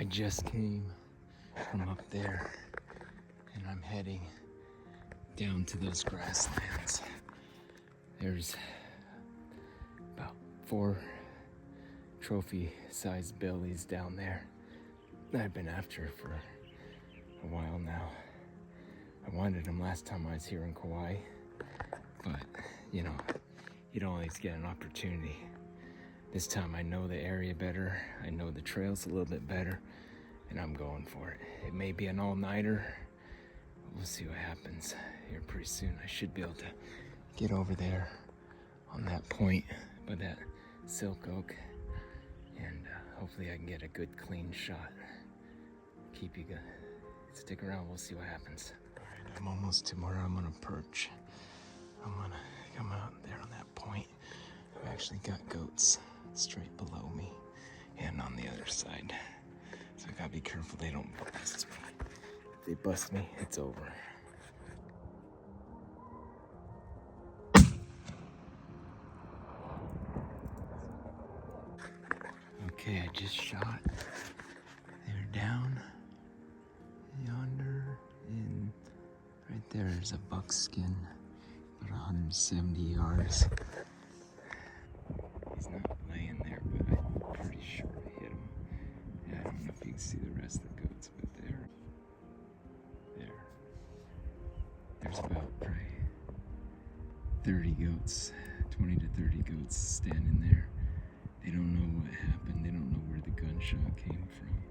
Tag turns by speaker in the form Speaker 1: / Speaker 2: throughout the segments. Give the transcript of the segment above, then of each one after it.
Speaker 1: I just came from up there and I'm heading down to those grasslands. There's about 4 trophy-sized billies down there that I've been after for a while now. I wanted them last time I was here in Kauai, but you know, you don't always get an opportunity. This time I know the area better, I know the trails a little bit better, and I'm going for it. It may be an all-nighter, but we'll see what happens here pretty soon. I should be able to get over there on that point by that silk oak, and hopefully I can get a good clean shot. Keep you good. Stick around, we'll see what happens. All right, I'm almost to where I'm gonna perch. I'm gonna come out there on that point. I've actually got goats straight below me and on the other side. So I gotta be careful they don't bust me. If they bust me, it's over. Okay, I just shot. They're down yonder, and right there is a buckskin, about 170 yards. He's not laying there, but I'm pretty sure I hit him. Yeah, I don't know if you can see the rest of the goats, but there. There's about probably 30 goats, 20 to 30 goats standing there. They don't know what happened. They don't know where the gunshot came from.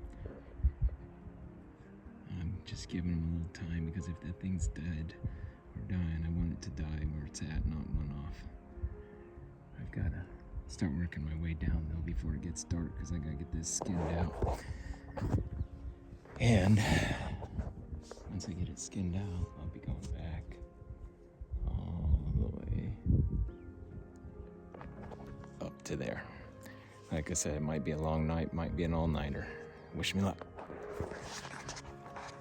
Speaker 1: I'm just giving them a little time because if that thing's dead or dying, I want it to die where it's at, not run off. I've got to start working my way down though before it gets dark because I got to get this skinned out. And once I get it skinned out, I'll be going back all the way up to there. Like I said, it might be a long night, might be an all-nighter. Wish me luck.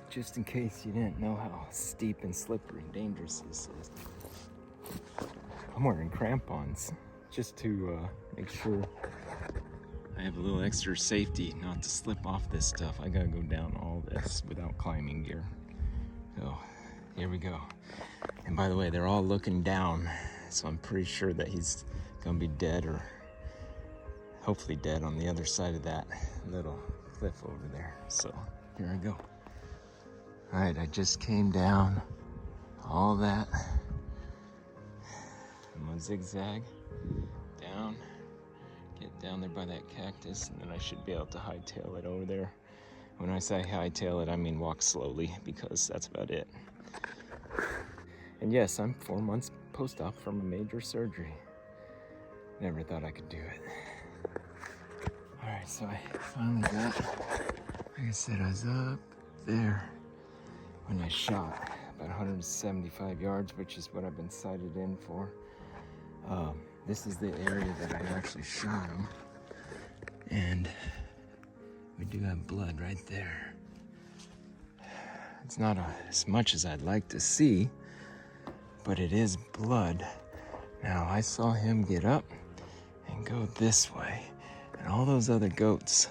Speaker 1: Just in case you didn't know how steep and slippery and dangerous this is, I'm wearing crampons just to make sure I have a little extra safety not to slip off this stuff. I gotta go down all this without climbing gear. So here we go. And by the way, they're all looking down, so I'm pretty sure that he's gonna be dead, or hopefully dead, on the other side of that little cliff over there. So here I go. All right, I just came down all that. I'm gonna zigzag down, get down there by that cactus, and then I should be able to hightail it over there. When I say hightail it, I mean walk slowly, because that's about it. And yes, I'm 4 months post-op from a major surgery. Never thought I could do it. All right, so I finally got, like I said, I was up there when I shot, about 175 yards, which is what I've been sighted in for. This is the area that I actually shot him, and we do have blood right there. It's not as much as I'd like to see, but it is blood. Now, I saw him get up and go this way, and all those other goats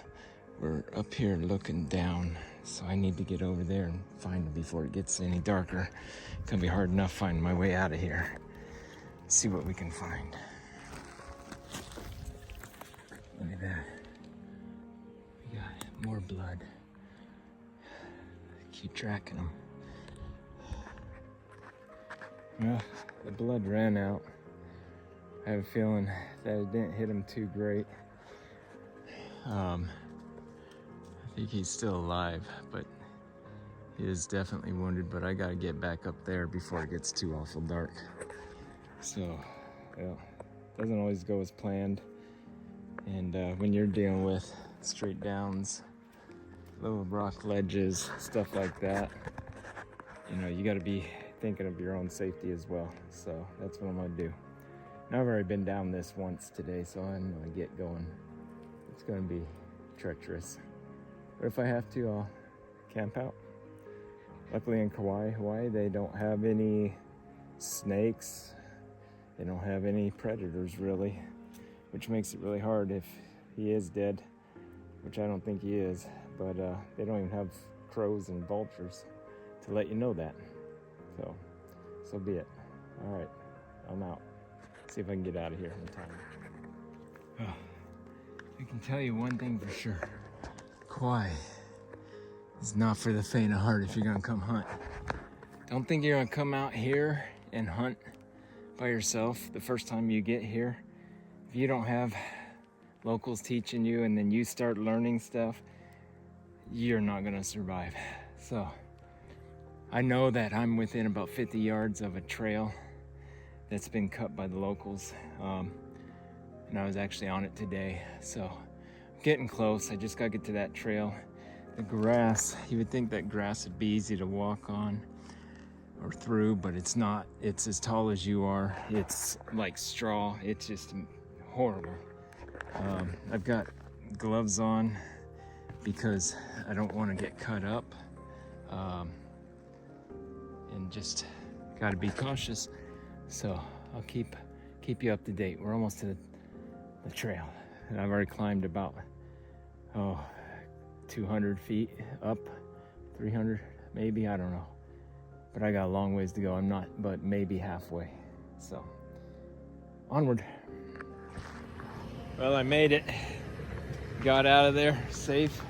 Speaker 1: were up here looking down. So I need to get over there and find him before it gets any darker. It's gonna be hard enough finding my way out of here. Let's see what we can find. Look at that. We got more blood. Keep tracking them. Well, the blood ran out. I have a feeling that it didn't hit him too great. I think he's still alive, but he is definitely wounded, but I gotta get back up there before it gets too awful dark. So, yeah, doesn't always go as planned. And when you're dealing with straight downs, little rock ledges, stuff like that, you know, you gotta be thinking of your own safety as well. So that's what I'm gonna do. Now I've already been down this once today, so I'm gonna get going. It's gonna be treacherous. But if I have to, I'll camp out. Luckily in Kauai, Hawaii, they don't have any snakes. They don't have any predators really, which makes it really hard if he is dead, which I don't think he is. but they don't even have crows and vultures to let you know that. So be it. All right, I'm out. See if I can get out of here in time. Oh, I can tell you one thing for sure. Kauai is not for the faint of heart if you're gonna come hunt. Don't think you're gonna come out here and hunt by yourself the first time you get here. If you don't have locals teaching you and then you start learning stuff, you're not gonna survive. So I know that I'm within about 50 yards of a trail that's been cut by the locals, and I was actually on it today, so I'm getting close. I just gotta get to that trail. The grass, you would think that grass would be easy to walk on or through, but it's not. It's as tall as you are. It's like straw. It's just horrible. I've got gloves on because I don't want to get cut up, and just got to be cautious. So I'll keep you up to date. We're almost to the trail, and I've already climbed about 200 feet up, 300 maybe, I don't know, but I got a long ways to go. I'm not, but maybe halfway. So onward. Well, I made it. Got out of there safe.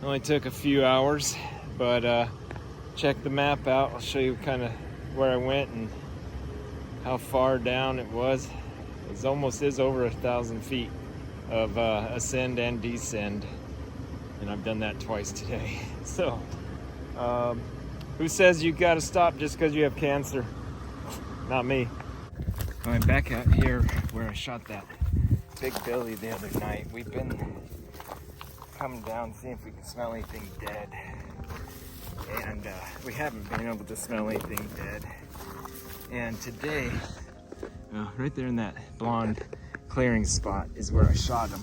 Speaker 1: Only took a few hours, but check the map out. I'll show you kind of where I went and how far down it was. It almost is over 1,000 feet of ascend and descend, and I've done that twice today. So who says you got to stop just because you have cancer? Not me. I'm back out here where I shot that big billy the other night. We've been coming down, seeing if we can smell anything dead, and we haven't been able to smell anything dead. And today, right there in that blonde clearing spot is where I shot him.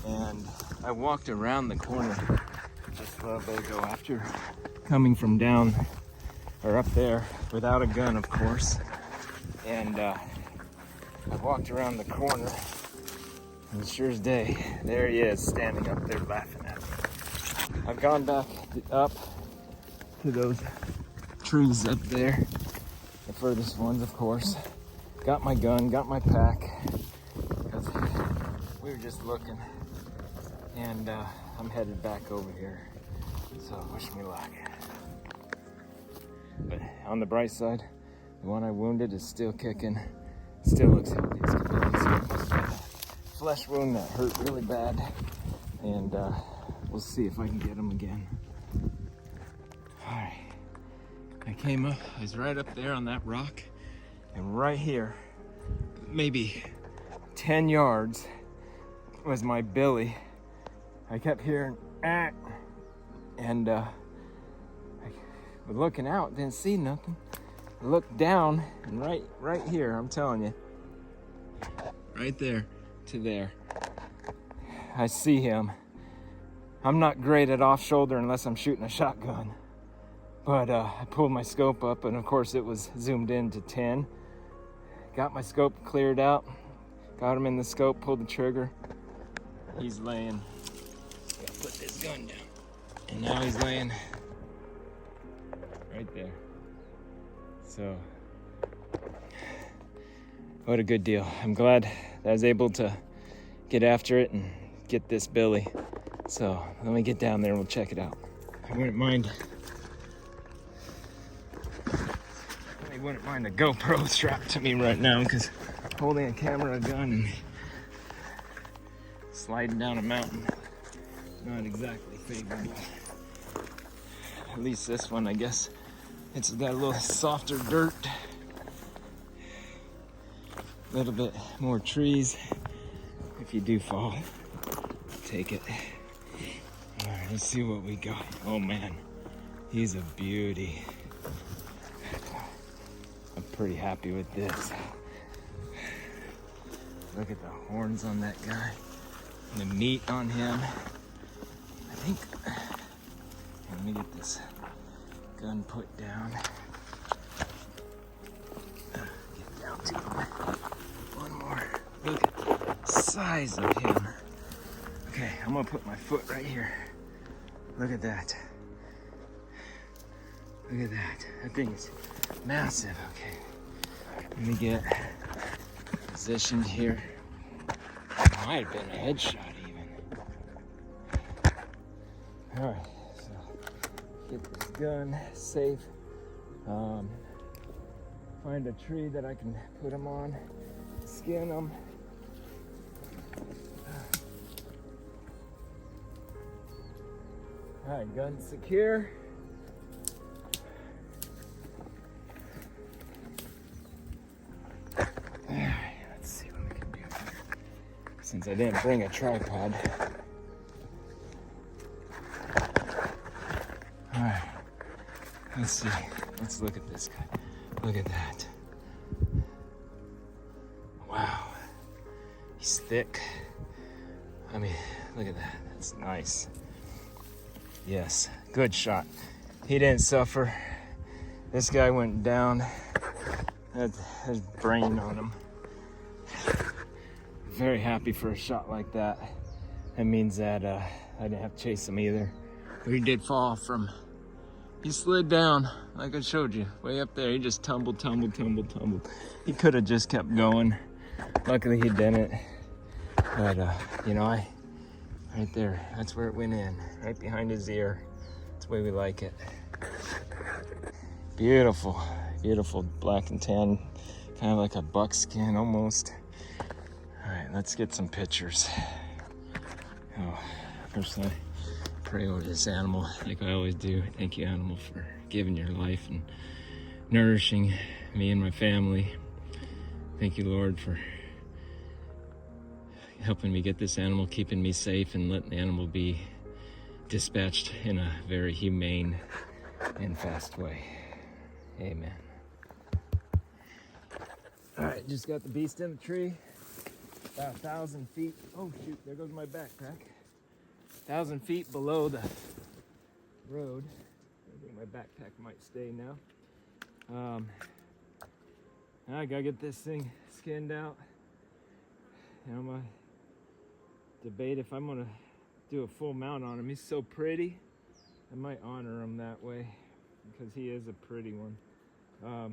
Speaker 1: And I walked around the corner just a little bit ago after coming from down or up there without a gun, of course. And I walked around the corner, and sure as day, there he is standing up there laughing at me. I've gone back up to those trees up there, the furthest ones, of course. Got my gun, got my pack, because we were just looking, and I'm headed back over here, so wish me luck. But on the bright side, the one I wounded is still kicking, still looks healthy as can be. He's almost a flesh wound that hurt really bad, and we'll see if I can get him again. All right, I came up, I was right up there on that rock, and right here, maybe 10 yards, was my billy. I kept hearing, ah, and I was looking out, didn't see nothing. I looked down, and right here, I'm telling you, right there to there, I see him. I'm not great at off shoulder unless I'm shooting a shotgun, but I pulled my scope up, and of course it was zoomed in to 10. Got my scope cleared out, got him in the scope, pulled the trigger. He's laying, gotta put this gun down, and now he's laying right there. So, what a good deal. I'm glad that I was able to get after it and get this billy. So, let me get down there and we'll check it out. I wouldn't mind a GoPro strapped to me right now, because holding a camera, a gun, and sliding down a mountain, not exactly favorable. At least this one, I guess, it's got a little softer dirt, a little bit more trees. If you do fall, take it. All right, let's see what we got. Oh man, he's a beauty. I'm pretty happy with this. Look at the horns on that guy, the meat on him. I think, let me get this gun put down. Get down to him. One more. Look at the size of him. Okay, I'm gonna put my foot right here. Look at that. Look at that. That thing is massive. Okay. Let me get positioned here. Might have been a headshot even. Alright, so get this gun safe. Find a tree that I can put them on, skin them. Alright, gun secure. Alright, let's see what we can do here. Since I didn't bring a tripod. Alright, let's see. Let's look at this guy. Look at that. Wow. He's thick. I mean, look at that. That's nice. Yes, good shot. He didn't suffer. This guy went down. There's brain on him. Very happy for a shot like that. That means that I didn't have to chase him either. But he did fall from, he slid down, like I showed you, way up there. He just tumbled. He could have just kept going. Luckily he didn't. But, you know, right there, that's where it went in, right behind his ear. That's the way we like it. Beautiful, beautiful black and tan, kind of like a buckskin almost. All right, let's get some pictures. Oh, first I pray over this animal, like I always do. Thank you, animal, for giving your life and nourishing me and my family. Thank you, Lord, for helping me get this animal, keeping me safe, and letting the animal be dispatched in a very humane and fast way. Amen. All right, just got the beast in the tree, about 1,000 feet. Oh shoot, there goes my backpack. 1,000 feet below the road. I think my backpack might stay now. Now I gotta get this thing skinned out. And I'm gonna debate if I'm gonna do a full mount on him. He's so pretty. I might honor him that way because he is a pretty one. I'll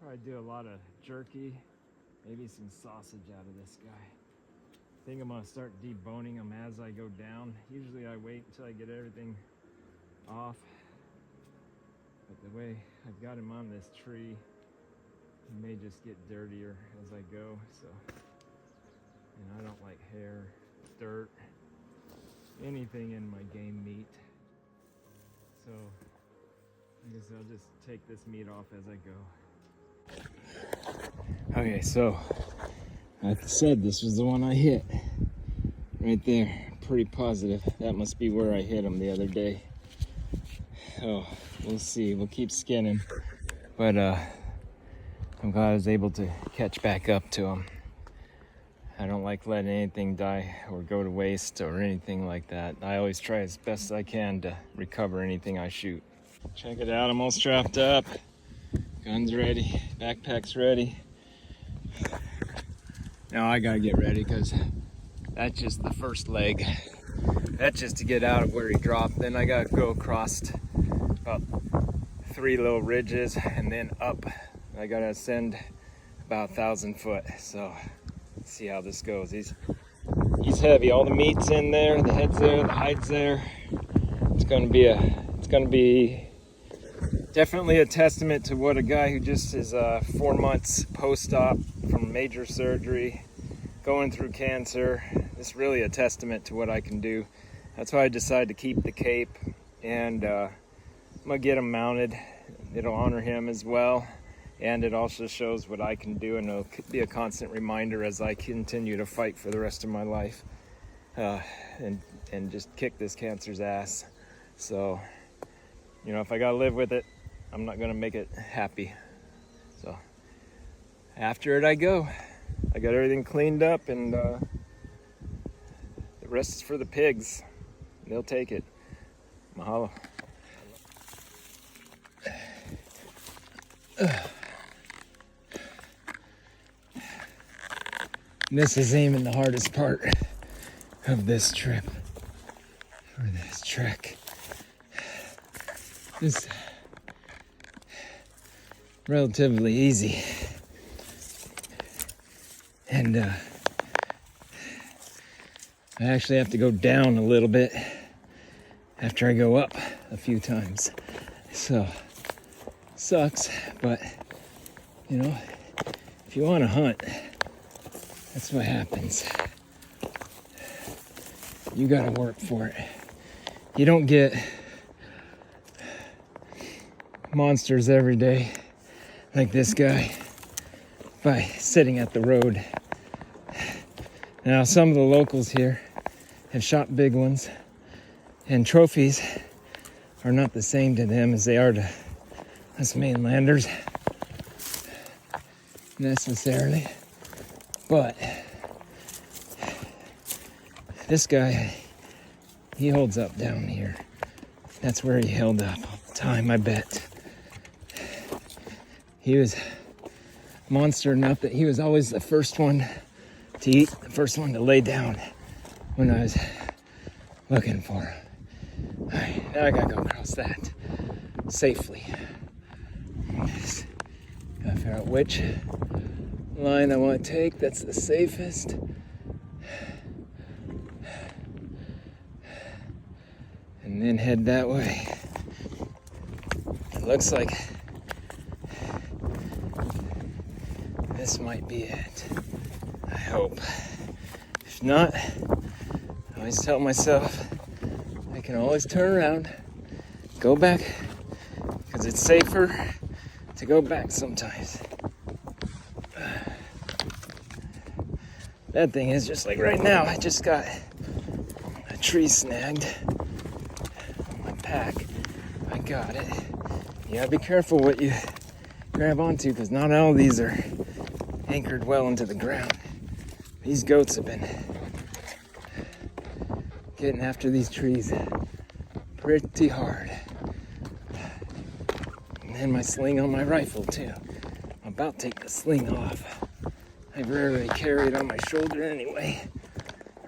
Speaker 1: probably do a lot of jerky, maybe some sausage out of this guy. I think I'm gonna start deboning him as I go down. Usually I wait until I get everything off. But the way I've got him on this tree, he may just get dirtier as I go, so. And I don't like hair, dirt, anything in my game meat. So I guess I'll just take this meat off as I go. Okay, so like I said, this was the one I hit. Right there, pretty positive. That must be where I hit him the other day. Oh, we'll see, we'll keep skinning. But I'm glad I was able to catch back up to him. I don't like letting anything die or go to waste or anything like that. I always try as best I can to recover anything I shoot. Check it out, I'm all strapped up. Gun's ready, backpack's ready. Now I gotta get ready because that's just the first leg. That's just to get out of where he dropped. Then I gotta go across about 3 little ridges and then up. I gotta ascend about 1,000 foot. So let's see how this goes. He's heavy. All the meat's in there, the head's there, the hide's there. It's gonna be definitely a testament to what a guy who just is 4 months post-op from major surgery, going through cancer. It's really a testament to what I can do. That's why I decided to keep the cape, and I'm gonna get him mounted. It'll honor him as well. And it also shows what I can do, and it'll be a constant reminder as I continue to fight for the rest of my life and just kick this cancer's ass. So, you know, if I gotta live with it, I'm not gonna make it happy. So, after it I go. I got everything cleaned up, and the rest is for the pigs. They'll take it. Mahalo. This isn't even the hardest part. of this trip, or this trek, is relatively easy. And I actually have to go down a little bit after I go up a few times. So, sucks, but you know, if you want to hunt, that's what happens. You gotta work for it. You don't get monsters every day like this guy by sitting at the road. Now, some of the locals here have shot big ones, and trophies are not the same to them as they are to us mainlanders, necessarily. But this guy, he holds up down here. That's where he held up all the time, I bet. He was monster enough that he was always the first one to eat, the first one to lay down when I was looking for him. All right, now I gotta go across that safely. Just gotta figure out which line I want to take that's the safest. And then head that way. It looks like this might be it. I hope. If not, I always tell myself I can always turn around, go back, because it's safer to go back sometimes. That thing is just like right now, I just got a tree snagged on my pack. I got it. You gotta be careful what you grab onto, because not all of these are anchored well into the ground. These goats have been getting after these trees pretty hard. And then my sling on my rifle too. I'm about to take the sling off. I rarely carry it on my shoulder anyway.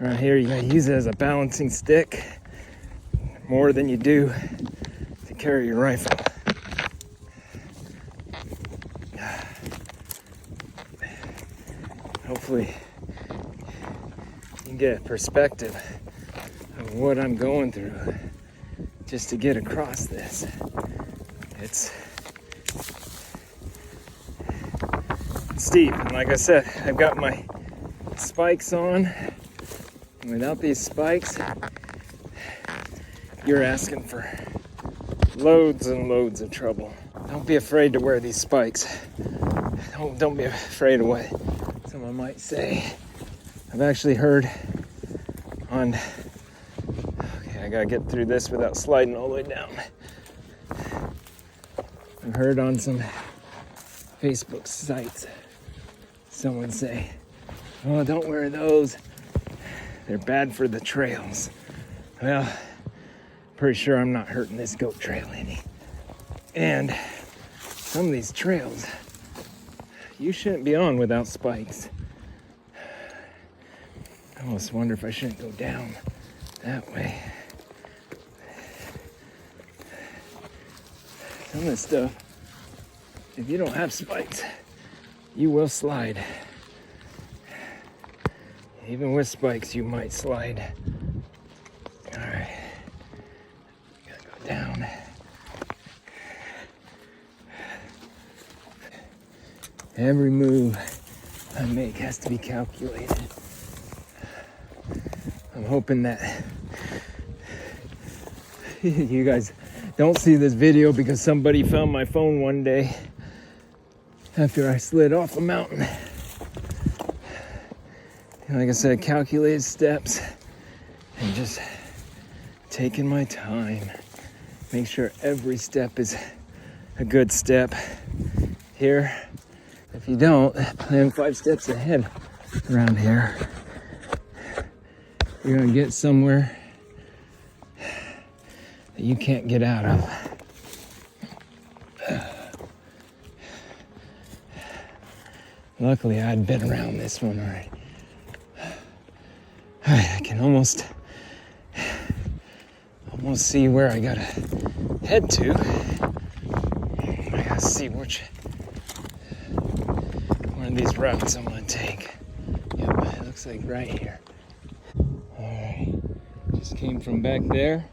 Speaker 1: Right here, you gotta use it as a balancing stick more than you do to carry your rifle. Hopefully you can get a perspective of what I'm going through just to get across this. It's steep, and like I said, I've got my spikes on, and without these spikes, you're asking for loads and loads of trouble. Don't be afraid to wear these spikes. Don't be afraid of what someone might say. I've actually heard on, okay, I gotta get through this without sliding all the way down. I've heard on some Facebook sites someone say, oh, don't wear those, they're bad for the trails. Well, pretty sure I'm not hurting this goat trail any. And some of these trails you shouldn't be on without spikes. I almost wonder if I shouldn't go down that way. Some of this stuff, if you don't have spikes, you will slide. Even with spikes, you might slide. All right, gotta go down. Every move I make has to be calculated. I'm hoping that you guys don't see this video because somebody found my phone one day after I slid off a mountain. And like I said, calculated steps and just taking my time. Make sure every step is a good step. Here, if you don't plan 5 steps ahead around here, you're gonna get somewhere that you can't get out of. Luckily, I'd been around this one already. I can can almost see where I gotta head to. I gotta see which one of these routes I'm gonna take. Yep, it looks like right here. Alright, just came from back there.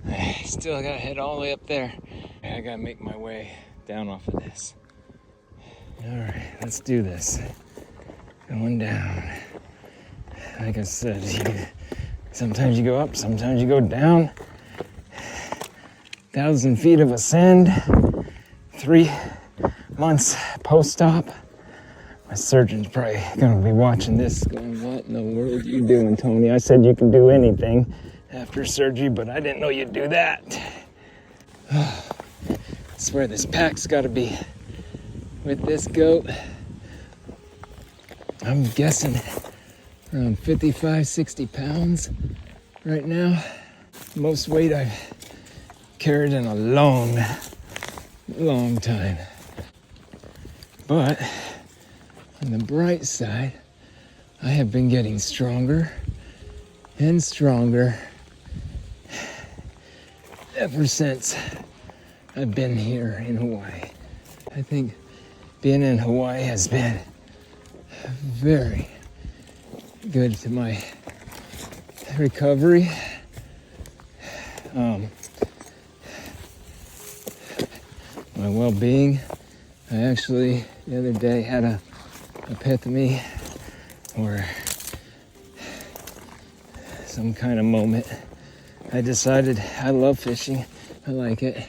Speaker 1: I still gotta head all the way up there. I gotta make my way down off of this. Alright, let's do this. Going down. Like I said, sometimes you go up, sometimes you go down. 1,000 feet of ascend. 3 months post-op. My surgeon's probably gonna be watching this going, what in the world are you doing, Tony? I said you can do anything after surgery, but I didn't know you'd do that. I swear this pack's gotta be with this goat. I'm guessing around 55, 60 pounds right now. Most weight I've carried in a long time. But on the bright side, I have been getting stronger and stronger ever since I've been here in Hawaii. I think being in Hawaii has been very good to my recovery. My well-being. I actually the other day had a epiphany or some kind of moment. I decided I love fishing. I like it.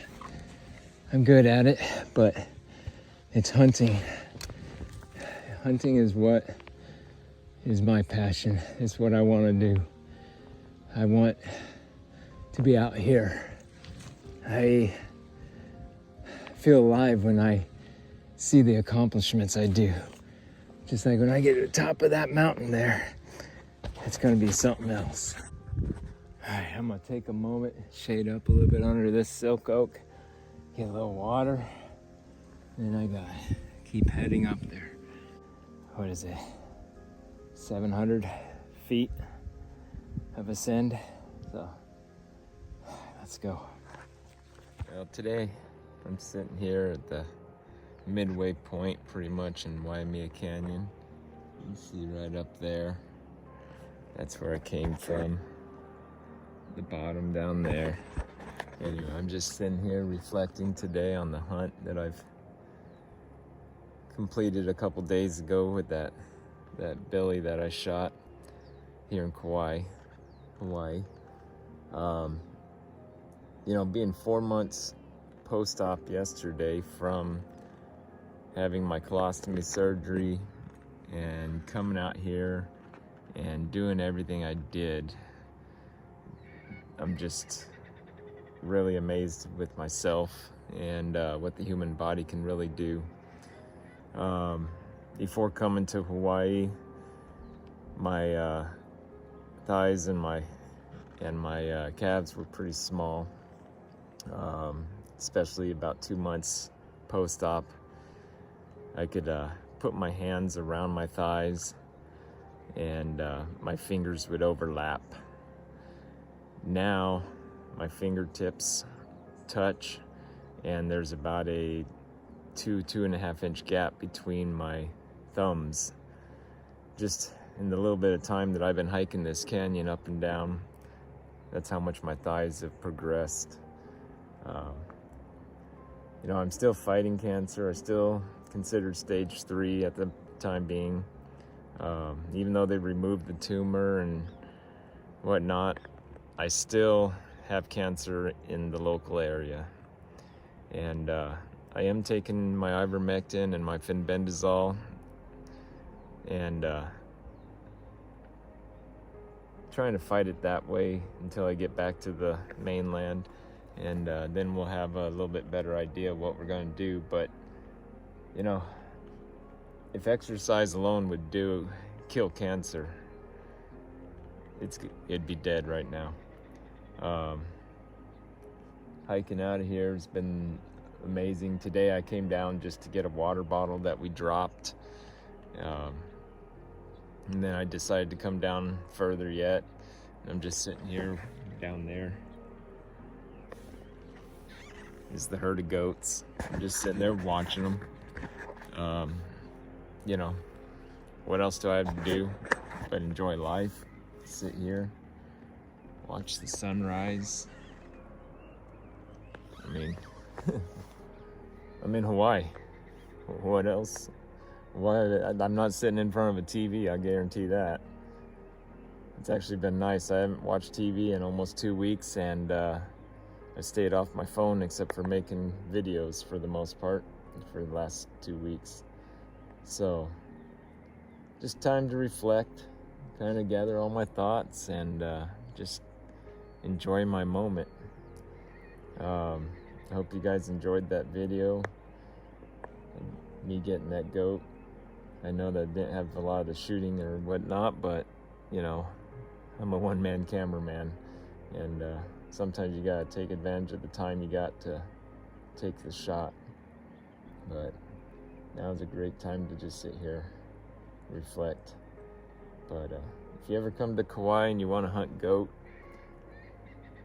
Speaker 1: I'm good at it, but it's hunting. Hunting is what is my passion. It's what I want to do. I want to be out here. I feel alive when I see the accomplishments I do. Just like when I get to the top of that mountain there, it's gonna be something else. All right, I'm gonna take a moment, shade up a little bit under this silk oak, get a little water, and I gotta keep heading up there. What is it? 700 feet of ascend. So let's go. Well, today I'm sitting here at the midway point pretty much in Waimea Canyon. You see right up there, that's where I came from, the bottom down there. Anyway, I'm just sitting here reflecting today on the hunt that I've completed a couple days ago with that billy that I shot here in Kauai, Hawaii. You know, being 4 months post-op yesterday from having my colostomy surgery and coming out here and doing everything I did, I'm just really amazed with myself and what the human body can really do. Before coming to Hawaii, my thighs and my calves were pretty small, especially about 2 months post-op. I could put my hands around my thighs and my fingers would overlap. Now my fingertips touch and there's about a 2.5 inch gap between my thumbs. Just in the little bit of time that I've been hiking this canyon up and down, that's how much my thighs have progressed. You know, I'm still fighting cancer. I still considered stage 3 at the time being. Even though they removed the tumor and whatnot, I still have cancer in the local area. And I am taking my ivermectin and my fenbendazole and trying to fight it that way until I get back to the mainland, and then we'll have a little bit better idea of what we're going to do. But you know, if exercise alone would kill cancer, it'd be dead right now. Hiking out of here has been amazing. Today I came down just to get a water bottle that we dropped, and then I decided to come down further yet. I'm just sitting here down there. This is the herd of goats. I'm just sitting there watching them. You know, what else do I have to do but enjoy life? Sit here, watch the sunrise. I mean, I'm in Hawaii. What else? I'm not sitting in front of a TV, I guarantee that. It's actually been nice. I haven't watched TV in almost 2 weeks, and I stayed off my phone except for making videos for the most part for the last 2 weeks. So, just time to reflect, kind of gather all my thoughts, and just enjoy my moment. I hope you guys enjoyed that video, me getting that goat. I know that I didn't have a lot of the shooting or whatnot, but you know, I'm a one-man cameraman, and sometimes you gotta take advantage of the time you got to take the shot. But now's a great time to just sit here, reflect. But if you ever come to Kauai and you want to hunt goat,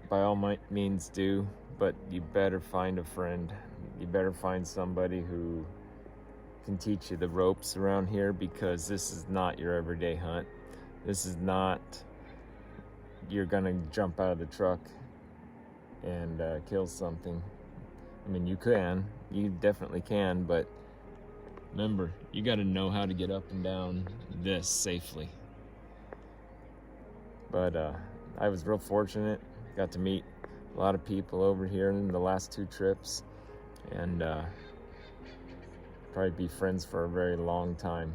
Speaker 1: by all means do, but you better find a friend. You better find somebody who can teach you the ropes around here, because this is not your everyday hunt. This is not, you're gonna jump out of the truck and kill something. I mean, you definitely can, but remember, you gotta know how to get up and down this safely. But I was real fortunate, got to meet a lot of people over here in the last 2 trips, and probably be friends for a very long time.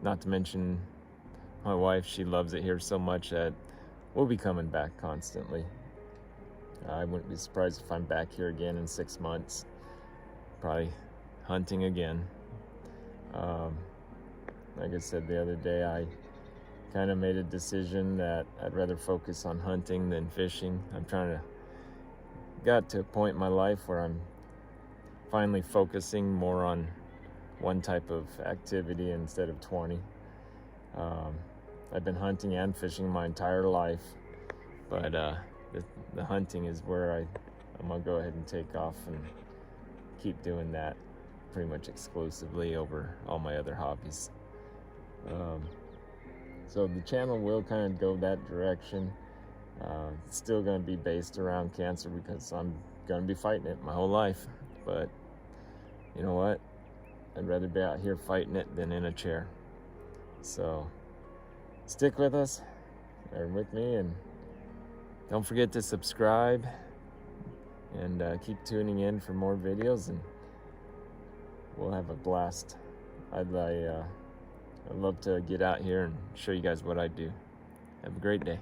Speaker 1: Not to mention my wife, she loves it here so much that we'll be coming back constantly. I wouldn't be surprised if I'm back here again in 6 months, probably hunting again. Like I said the other day, I kind of made a decision that I'd rather focus on hunting than fishing. Got to a point in my life where I'm finally focusing more on one type of activity instead of 20. I've been hunting and fishing my entire life, but the hunting is where I'm gonna go ahead and take off and keep doing that pretty much exclusively over all my other hobbies. So the channel will kind of go that direction. It's still going to be based around cancer because I'm going to be fighting it my whole life. But you know what? I'd rather be out here fighting it than in a chair. So stick with us, or with me, and don't forget to subscribe, and keep tuning in for more videos, and we'll have a blast. I'd love to get out here and show you guys what I do. Have a great day.